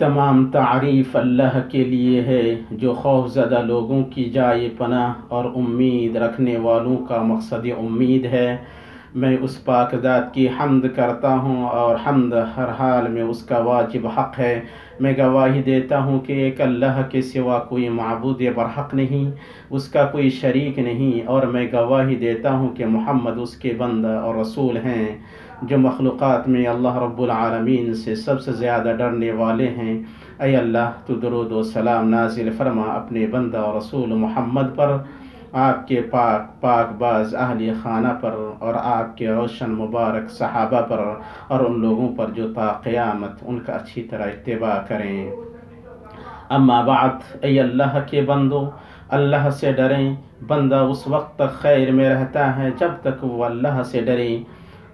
تمام تعریف اللہ کے لیے ہے جو خوف زدہ لوگوں کی جائے پناہ اور امید رکھنے والوں کا مقصد امید ہے۔ میں اس پاک ذات کی حمد کرتا ہوں اور حمد ہر حال میں اس کا واجب حق ہے۔ میں گواہی دیتا ہوں کہ ایک اللہ کے سوا کوئی معبود برحق نہیں، اس کا کوئی شریک نہیں، اور میں گواہی دیتا ہوں کہ محمد اس کے بندہ اور رسول ہیں جو مخلوقات میں اللہ رب العالمین سے سب سے زیادہ ڈرنے والے ہیں۔ اے اللہ تو درود و سلام نازل فرما اپنے بندہ اور رسول محمد پر، آپ کے پاک باز اہل خانہ پر، اور آپ کے روشن مبارک صحابہ پر، اور ان لوگوں پر جو تا قیامت ان کا اچھی طرح اتباع کریں۔ اما بعد، اے اللہ کے بندو، اللہ سے ڈریں۔ بندہ اس وقت تک خیر میں رہتا ہے جب تک وہ اللہ سے ڈرے،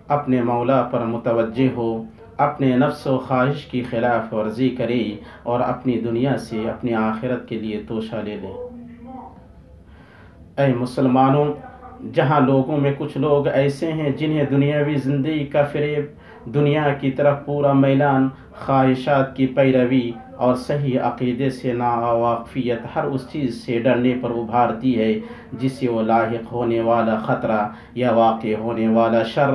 اپنے مولا پر متوجہ ہو، اپنے نفس و خواہش کی خلاف ورزی کرے، اور اپنی دنیا سے اپنی آخرت کے لیے توشہ لے لے۔ اے مسلمانوں، جہاں لوگوں میں کچھ لوگ ایسے ہیں جنہیں دنیاوی زندگی کا فریب، دنیا کی طرف پورا میلان، خواہشات کی پیروی اور صحیح عقیدے سے ناواقفیت ہر اس چیز سے ڈرنے پر ابھارتی ہے جس سے وہ لاحق ہونے والا خطرہ یا واقع ہونے والا شر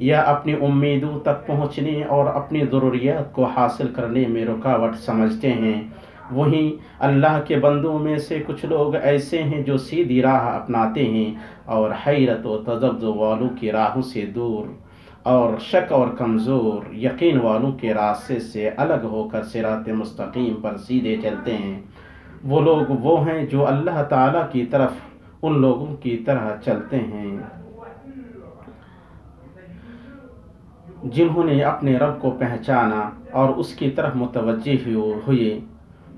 یا اپنی امیدوں تک پہنچنے اور اپنی ضروریات کو حاصل کرنے میں رکاوٹ سمجھتے ہیں، وہیں اللہ کے بندوں میں سے کچھ لوگ ایسے ہیں جو سیدھی راہ اپناتے ہیں اور حیرت و تذبذب والوں کی راہوں سے دور اور شک اور کمزور یقین والوں کے راستے سے الگ ہو کر صراط مستقیم پر سیدھے چلتے ہیں۔ وہ لوگ وہ ہیں جو اللہ تعالیٰ کی طرف ان لوگوں کی طرح چلتے ہیں جنہوں نے اپنے رب کو پہچانا اور اس کی طرف متوجہ ہوئے۔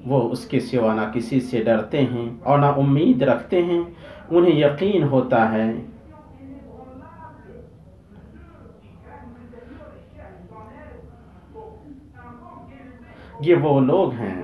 وہ اس کے سوا نہ کسی سے ڈرتے ہیں اور نہ امید رکھتے ہیں، انہیں یقین ہوتا ہے یہ وہ لوگ ہیں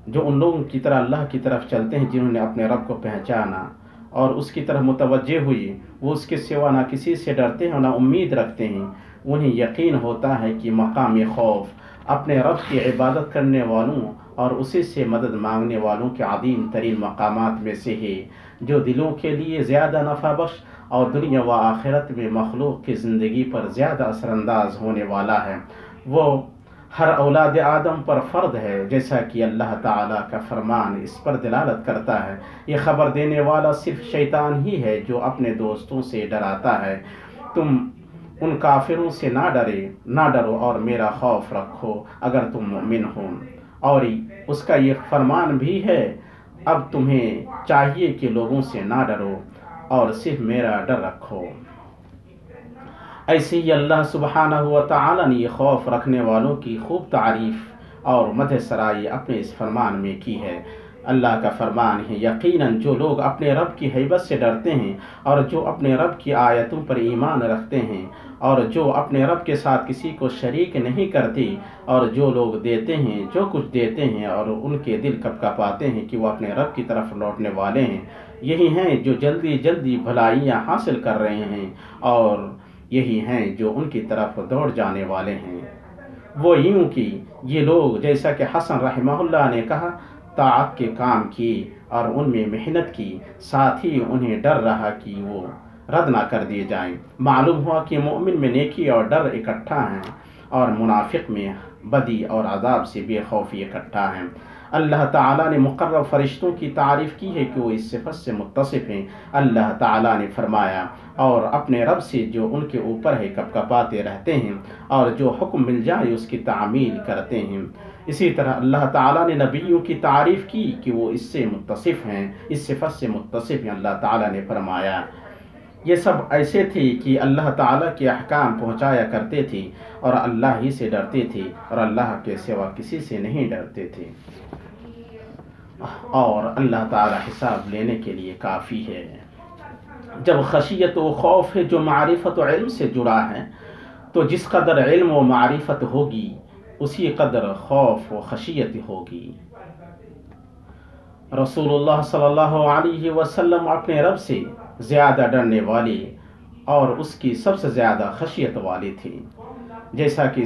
جو ان لوگوں کی طرح اللہ کی طرف چلتے ہیں جنہوں نے اپنے رب کو پہچانا اور اس کی طرف متوجہ ہوئی۔ وہ اس کے سوا نہ کسی سے ڈرتے ہیں اور نہ امید رکھتے ہیں، انہیں یقین ہوتا ہے کہ مقام خوف اپنے رب کی عبادت کرنے والوں اور اسی سے مدد مانگنے والوں کے عظیم ترین مقامات میں سے ہے، جو دلوں کے لیے زیادہ نفع بخش اور دنیا و آخرت میں مخلوق کی زندگی پر زیادہ اثر انداز ہونے والا ہے۔ وہ ہر اولاد آدم پر فرض ہے، جیسا کہ اللہ تعالیٰ کا فرمان اس پر دلالت کرتا ہے۔ یہ خبر دینے والا صرف شیطان ہی ہے جو اپنے دوستوں سے ڈراتا ہے، تم ان کافروں سے نہ ڈرو اور میرا خوف رکھو اگر تم مومن ہو۔ اور اس کا یہ فرمان بھی ہے، اب تمہیں چاہیے کہ لوگوں سے نہ ڈرو اور صرف میرا ڈر رکھو۔ ایسے ہی اللہ سبحانہ و تعالیٰ نے یہ خوف رکھنے والوں کی خوب تعریف اور مدح سرائی اپنے اس فرمان میں کی ہے۔ اللہ کا فرمان ہے، یقیناً جو لوگ اپنے رب کی ہیبت سے ڈرتے ہیں اور جو اپنے رب کی آیتوں پر ایمان رکھتے ہیں اور جو اپنے رب کے ساتھ کسی کو شریک نہیں کرتے، اور جو لوگ دیتے ہیں جو کچھ دیتے ہیں اور ان کے دل کپکپاتے ہیں کہ وہ اپنے رب کی طرف لوٹنے والے ہیں، یہی ہیں جو جلدی جلدی بھلائیاں حاصل کر رہے ہیں اور یہی ہیں جو ان کی طرف دوڑ جانے والے ہیں۔ وہ یوں کہ یہ لوگ، جیسا کہ حسن رحمہ اللہ نے کہا، طاعت کے کام کیے اور ان میں محنت کی، ساتھ ہی انہیں ڈر رہا کہ وہ رد نہ کر دیے جائیں۔ معلوم ہوا کہ مومن میں نیکی اور ڈر اکٹھا ہیں اور منافق میں بدی اور عذاب سے بے خوفی اکٹھا ہیں۔ اللہ تعالیٰ نے مقرب فرشتوں کی تعریف کی ہے کہ وہ اس صفت سے متصف ہیں۔ اللہ تعالیٰ نے فرمایا، اور اپنے رب سے جو ان کے اوپر ہے کپکپاتے رہتے ہیں اور جو حکم مل جائے اس کی تعمیل کرتے ہیں۔ اسی طرح اللہ تعالیٰ نے نبیوں کی تعریف کی کہ وہ اس سے متصف ہیں، اس صفت سے متصف ہیں۔ اللہ تعالیٰ نے فرمایا، یہ سب ایسے تھے کہ اللہ تعالیٰ کے احکام پہنچایا کرتے تھے اور اللہ ہی سے ڈرتے تھے اور اللہ کے سوا کسی سے نہیں ڈرتے تھے، اور اللہ تعالیٰ حساب لینے کے لیے کافی ہے۔ جب خشیت و خوف ہے جو معرفت و علم سے جڑا ہے، تو جس قدر علم و معرفت ہوگی اسی قدر خوف و خشیت ہوگی۔ رسول اللہ صلی اللہ علیہ وسلم اپنے رب سے زیادہ ڈرنے والے اور اس کی سب سے زیادہ خشیت والے تھے۔ جیسا کہ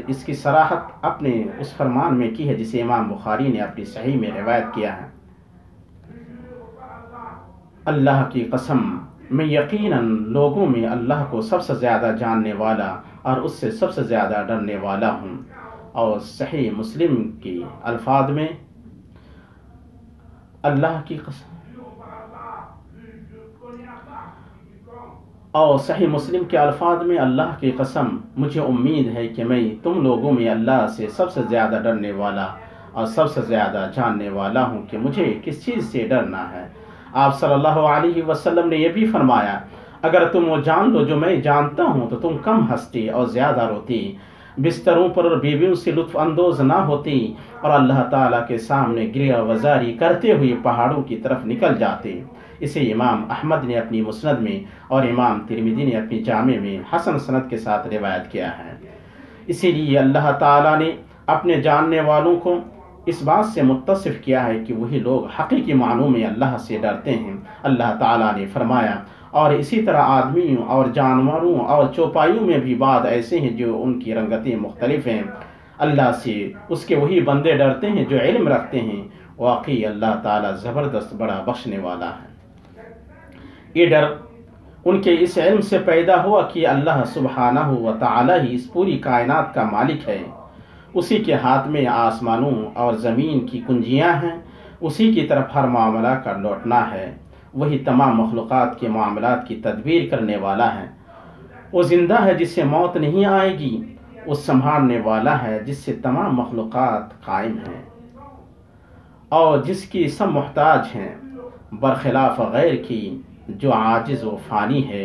اس کی صراحت اپنے اس فرمان میں کی ہے جسے امام بخاری نے اپنی صحیح میں روایت کیا ہے، اللہ کی قسم میں یقیناً لوگوں میں اللہ کو سب سے زیادہ جاننے والا اور اس سے سب سے زیادہ ڈرنے والا ہوں۔ اور صحیح مسلم کی الفاظ میں اللہ کی قسم اور صحیح مسلم کے الفاظ میں اللہ کی قسم مجھے امید ہے کہ میں تم لوگوں میں اللہ سے سب سے زیادہ ڈرنے والا اور سب سے زیادہ جاننے والا ہوں کہ مجھے کس چیز سے ڈرنا ہے۔ آپ صلی اللہ علیہ وسلم نے یہ بھی فرمایا، اگر تم وہ جان لو جو میں جانتا ہوں تو تم کم ہنستی اور زیادہ روتی، بستروں پر اور بیویوں سے لطف اندوز نہ ہوتی اور اللہ تعالیٰ کے سامنے گریہ وزاری کرتے ہوئے پہاڑوں کی طرف نکل جاتے۔ اسے امام احمد نے اپنی مسند میں اور امام ترمذی نے اپنی جامع میں حسن سند کے ساتھ روایت کیا ہے۔ اسی لیے اللہ تعالیٰ نے اپنے جاننے والوں کو اس بات سے متصف کیا ہے کہ وہی لوگ حقیقی معنوں میں اللہ سے ڈرتے ہیں۔ اللہ تعالیٰ نے فرمایا، اور اسی طرح آدمیوں اور جانوروں اور چوپایوں میں بھی بعض ایسے ہیں جو ان کی رنگتیں مختلف ہیں، اللہ سے اس کے وہی بندے ڈرتے ہیں جو علم رکھتے ہیں، واقعی اللہ تعالیٰ زبردست بڑا بخشنے والا ہے۔ یہ ڈر ان کے اس علم سے پیدا ہوا کہ اللہ سبحانہ و تعالی ہی اس پوری کائنات کا مالک ہے، اسی کے ہاتھ میں آسمانوں اور زمین کی کنجیاں ہیں، اسی کی طرف ہر معاملہ کا لوٹنا ہے، وہی تمام مخلوقات کے معاملات کی تدبیر کرنے والا ہے، وہ زندہ ہے جس سے موت نہیں آئے گی، وہ سنبھالنے والا ہے جس سے تمام مخلوقات قائم ہیں اور جس کی سب محتاج ہیں، برخلاف غیر کی جو عاجز و فانی ہے،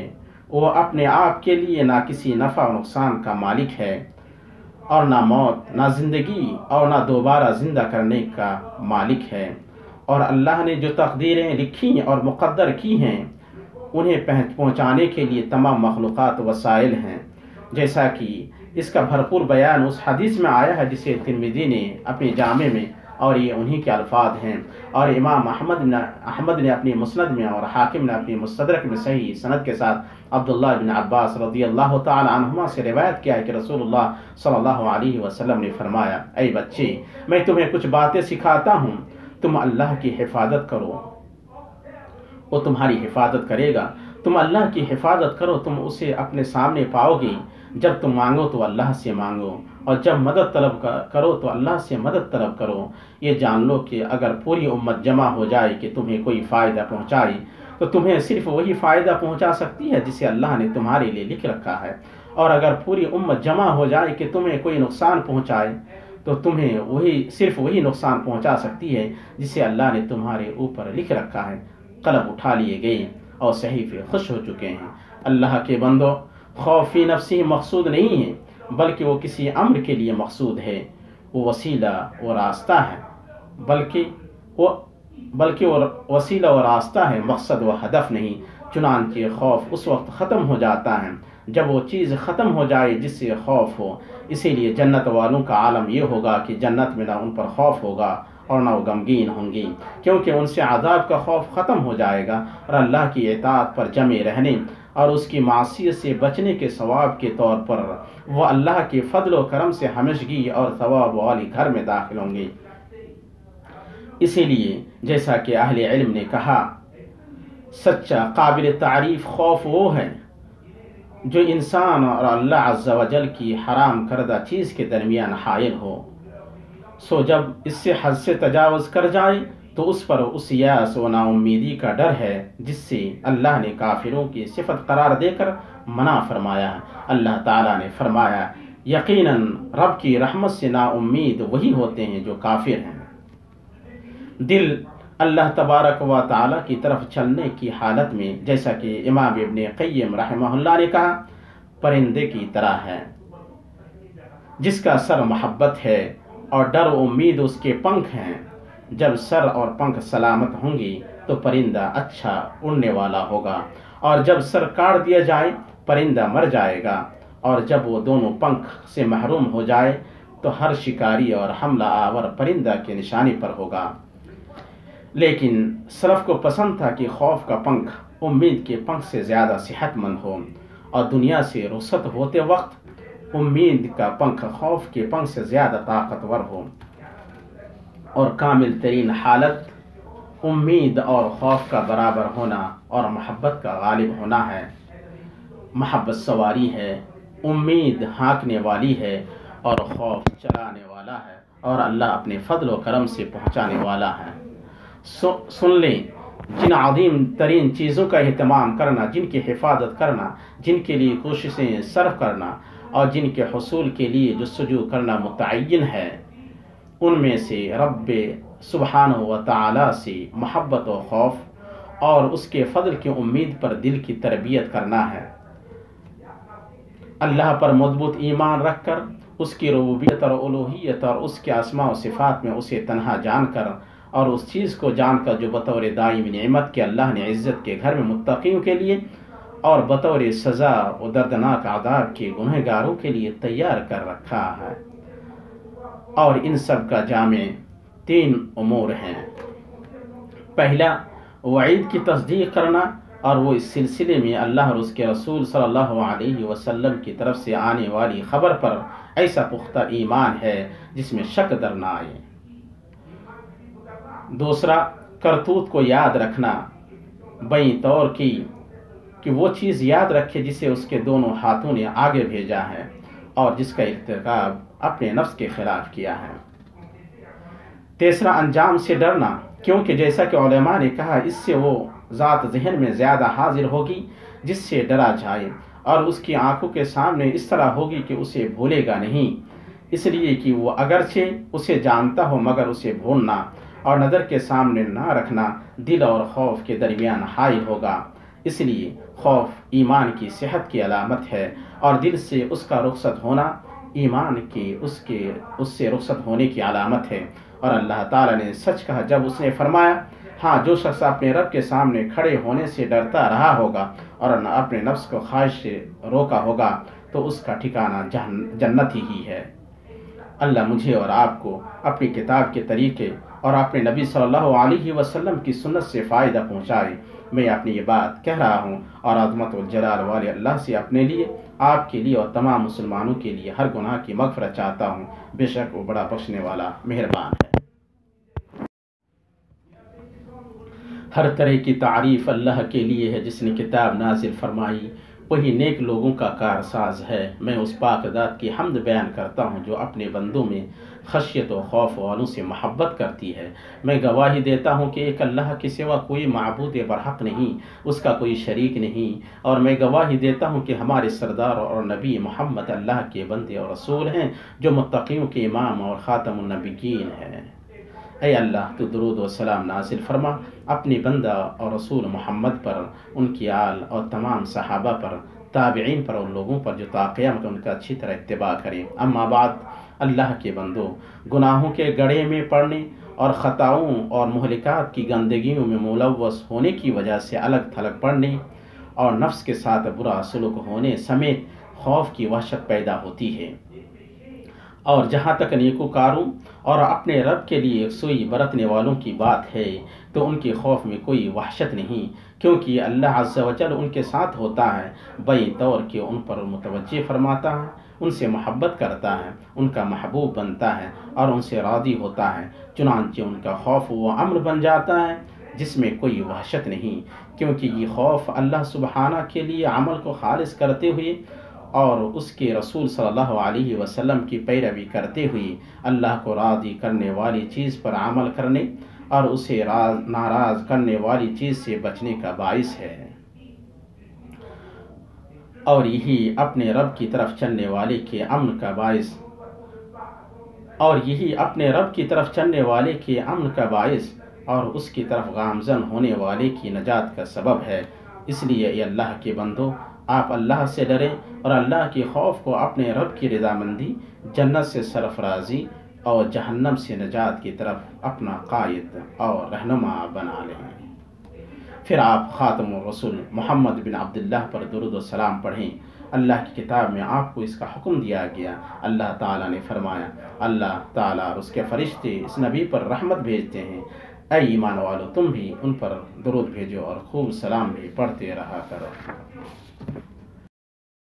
وہ اپنے آپ کے لیے نہ کسی نفع و نقصان کا مالک ہے اور نہ موت، نہ زندگی اور نہ دوبارہ زندہ کرنے کا مالک ہے، اور اللہ نے جو تقدیریں لکھی اور مقدر کی ہیں انہیں پہنچانے کے لیے تمام مخلوقات وسائل ہیں، جیسا کہ اس کا بھرپور بیان اس حدیث میں آیا ہے جسے ترمذی نے اپنی جامع میں، اور یہ انہی کے الفاظ ہیں، اور امام احمد نے اپنی مسند میں اور حاکم نے اپنی مستدرک میں صحیح سند کے ساتھ عبداللہ بن عباس رضی اللہ تعالی عنہما سے روایت کیا ہے کہ رسول اللہ صلی اللہ علیہ وسلم نے فرمایا، اے بچے، میں تمہیں کچھ باتیں سکھاتا ہوں، تم اللہ کی حفاظت کرو، وہ تمہاری حفاظت کرے گا، تم اللہ کی حفاظت کرو، تم اسے اپنے سامنے پاؤ گے، جب تم مانگو تو اللہ سے مانگو، اور جب مدد طلب کرو تو اللہ سے مدد طلب کرو۔ یہ جان لو کہ اگر پوری امت جمع ہو جائے کہ تمہیں کوئی فائدہ پہنچائے تو تمہیں صرف وہی فائدہ پہنچا سکتی ہے جسے اللہ نے تمہارے لیے لکھ رکھا ہے، اور اگر پوری امت جمع ہو جائے کہ تمہیں کوئی نقصان پہنچائے تو تمہیں صرف وہی نقصان پہنچا سکتی ہے جسے اللہ نے تمہارے اوپر لکھ رکھا ہے۔ قلم اٹھا لیے گئے اور صحیفے خوش ہو چکے ہیں۔ اللہ کے بندو، خوف فی نفسی مقصود نہیں ہے، بلکہ وہ کسی امر کے لیے مقصود ہے، وہ وسیلہ و راستہ ہے، بلکہ وہ وسیلہ و راستہ ہے، مقصد و ہدف نہیں۔ چنانچہ خوف اس وقت ختم ہو جاتا ہے جب وہ چیز ختم ہو جائے جس سے خوف ہو۔ اسی لیے جنت والوں کا عالم یہ ہوگا کہ جنت میں نہ ان پر خوف ہوگا اور نہ وہ غمگین ہوں گی، کیونکہ ان سے عذاب کا خوف ختم ہو جائے گا، اور اللہ کی اطاعت پر جمے رہنے اور اس کی معصیت سے بچنے کے ثواب کے طور پر وہ اللہ کے فضل و کرم سے ہمیشگی اور ثواب والی گھر میں داخل ہوں گے۔ اسی لیے جیسا کہ اہل علم نے کہا، سچا قابل تعریف خوف وہ ہے جو انسان اور اللہ عز و جل کی حرام کردہ چیز کے درمیان حائل ہو، سو جب اس سے حد سے تجاوز کر جائے تو اس پر اس یاس و نا امیدی کا ڈر ہے جس سے اللہ نے کافروں کی صفت قرار دے کر منع فرمایا ہے۔ اللہ تعالیٰ نے فرمایا، یقیناً رب کی رحمت سے نا امید وہی ہوتے ہیں جو کافر ہیں۔ دل اللہ تبارک و تعالیٰ کی طرف چلنے کی حالت میں، جیسا کہ امام ابن قیم رحمہ اللہ نے کہا، پرندے کی طرح ہے جس کا سر محبت ہے اور ڈر و امید اس کے پنکھ ہیں۔ جب سر اور پنکھ سلامت ہوں گی تو پرندہ اچھا اڑنے والا ہوگا، اور جب سر کاٹ دیا جائے پرندہ مر جائے گا، اور جب وہ دونوں پنکھ سے محروم ہو جائے تو ہر شکاری اور حملہ آور پرندہ کی نشانی پر ہوگا۔ لیکن سلف کو پسند تھا کہ خوف کا پنکھ امید کے پنکھ سے زیادہ صحت مند ہو، اور دنیا سے رخصت ہوتے وقت امید کا پنکھ خوف کے پنکھ سے زیادہ طاقتور ہو، اور کامل ترین حالت امید اور خوف کا برابر ہونا اور محبت کا غالب ہونا ہے۔ محبت سواری ہے، امید ہانکنے والی ہے، اور خوف چلانے والا ہے، اور اللہ اپنے فضل و کرم سے پہنچانے والا ہے۔ سن لیں، جن عظیم ترین چیزوں کا اہتمام کرنا، جن کی حفاظت کرنا، جن کے لیے کوششیں صرف کرنا، اور جن کے حصول کے لیے جستجو کرنا متعین ہے، ان میں سے رب سبحانہ و تعالی سے محبت و خوف اور اس کے فضل کی امید پر دل کی تربیت کرنا ہے۔ اللہ پر مضبوط ایمان رکھ کر، اس کی ربوبیت اور الوہیت اور اس کے اسماء و صفات میں اسے تنہا جان کر، اور اس چیز کو جان کر جو بطور دائمی نعمت کے اللہ نے عزت کے گھر میں متقیوں کے لیے اور بطور سزا و دردناک عذاب کے گنہگاروں کے لیے تیار کر رکھا ہے۔ اور ان سب کا جامع 3 امور ہیں۔ پہلا، وعید کی تصدیق کرنا، اور وہ اس سلسلے میں اللہ اور اس کے رسول صلی اللہ علیہ وسلم کی طرف سے آنے والی خبر پر ایسا پختہ ایمان ہے جس میں شک در نہ آئے۔ دوسرا، کرتوت کو یاد رکھنا، بیں طور کی کہ وہ چیز یاد رکھے جسے اس کے دونوں ہاتھوں نے آگے بھیجا ہے اور جس کا ارتکاب اپنے نفس کے خلاف کیا ہے۔ تیسرا، انجام سے ڈرنا، کیونکہ جیسا کہ علماء نے کہا، اس سے وہ ذات ذہن میں زیادہ حاضر ہوگی جس سے ڈرا جائے، اور اس کی آنکھوں کے سامنے اس طرح ہوگی کہ اسے بھولے گا نہیں، اس لیے کہ وہ اگرچہ اسے جانتا ہو مگر اسے بھولنا اور نظر کے سامنے نہ رکھنا دل اور خوف کے درمیان حائل ہوگا۔ اس لیے خوف ایمان کی صحت کی علامت ہے، اور دل سے اس کا رخصت ہونا ایمان کی اس سے رخصت ہونے کی علامت ہے۔ اور اللہ تعالیٰ نے سچ کہا جب اس نے فرمایا، ہاں، جو شخص اپنے رب کے سامنے کھڑے ہونے سے ڈرتا رہا ہوگا اور اپنے نفس کو خواہش سے روکا ہوگا تو اس کا ٹھکانہ جنت ہی ہے۔ اللہ مجھے اور آپ کو اپنی کتاب کے طریقے اور اپنے نبی صلی اللہ علیہ وسلم کی سنت سے فائدہ پہنچائے۔ میں اپنی یہ بات کہہ رہا ہوں اور عظمت والجلال والے اللہ سے اپنے لیے، آپ کے لیے اور تمام مسلمانوں کے لیے ہر گناہ کی مغفرت چاہتا ہوں۔ بے شک وہ بڑا بخشنے والا مہربان ہے۔ ہر طرح کی تعریف اللہ کے لیے ہے جس نے کتاب نازل فرمائی، وہی نیک لوگوں کا کارساز ہے۔ میں اس پاک ذات کی حمد بیان کرتا ہوں جو اپنے بندوں میں خشیت و خوف والوں سے محبت کرتی ہے۔ میں گواہی دیتا ہوں کہ ایک اللہ کے سوا کوئی معبود برحق نہیں، اس کا کوئی شریک نہیں، اور میں گواہی دیتا ہوں کہ ہمارے سردار اور نبی محمد اللہ کے بندے اور رسول ہیں جو متقیوں کے امام اور خاتم النبیین ہیں۔ اے اللہ، تو درود و سلام نازل فرما اپنی بندہ اور رسول محمد پر، ان کی آل اور تمام صحابہ پر، تابعین پر اور لوگوں پر جو تا قیامت ان کا اچھی طرح اتباع کریں۔ اما بعد، اللہ کے بندوں، گناہوں کے گڑھے میں پڑنے اور خطاؤں اور مہلکات کی گندگیوں میں ملوث ہونے کی وجہ سے الگ تھلگ پڑنے اور نفس کے ساتھ برا سلوک ہونے سمیت خوف کی وحشت پیدا ہوتی ہے۔ اور جہاں تک نیکوکاروں اور اپنے رب کے لیے یکسوئی برتنے والوں کی بات ہے تو ان کے خوف میں کوئی وحشت نہیں، کیونکہ اللہ عز و جل ان کے ساتھ ہوتا ہے، بیں طور کہ ان پر متوجہ فرماتا ہے، ان سے محبت کرتا ہے، ان کا محبوب بنتا ہے اور ان سے راضی ہوتا ہے، چنانچہ ان کا خوف وہ امر بن جاتا ہے جس میں کوئی وحشت نہیں، کیونکہ یہ خوف اللہ سبحانہ کے لیے عمل کو خالص کرتے ہوئے اور اس کے رسول صلی اللہ علیہ وسلم کی پیروی کرتے ہوئے اللہ کو راضی کرنے والی چیز پر عمل کرنے اور اسے ناراض کرنے والی چیز سے بچنے کا باعث ہے، اور یہی اپنے رب کی طرف چلنے والے کے امن کا باعث اور اس کی طرف گامزن ہونے والے کی نجات کا سبب ہے۔ اس لیے اے اللہ کے بندو، آپ اللہ سے ڈریں اور اللہ کے خوف کو اپنے رب کی رضامندی، جنت سے سرفرازی اور جہنم سے نجات کی طرف اپنا قائد اور رہنما بنا لیں۔ پھر آپ خاتم الرسول محمد بن عبداللہ پر درود و سلام پڑھیں۔ اللہ کی کتاب میں آپ کو اس کا حکم دیا گیا۔ اللہ تعالیٰ نے فرمایا، اللہ تعالیٰ اور اس کے فرشتے اس نبی پر رحمت بھیجتے ہیں۔ اے ایمان والو، تم بھی ان پر درود بھیجو اور خوب سلام بھی پڑھتے رہا کرو۔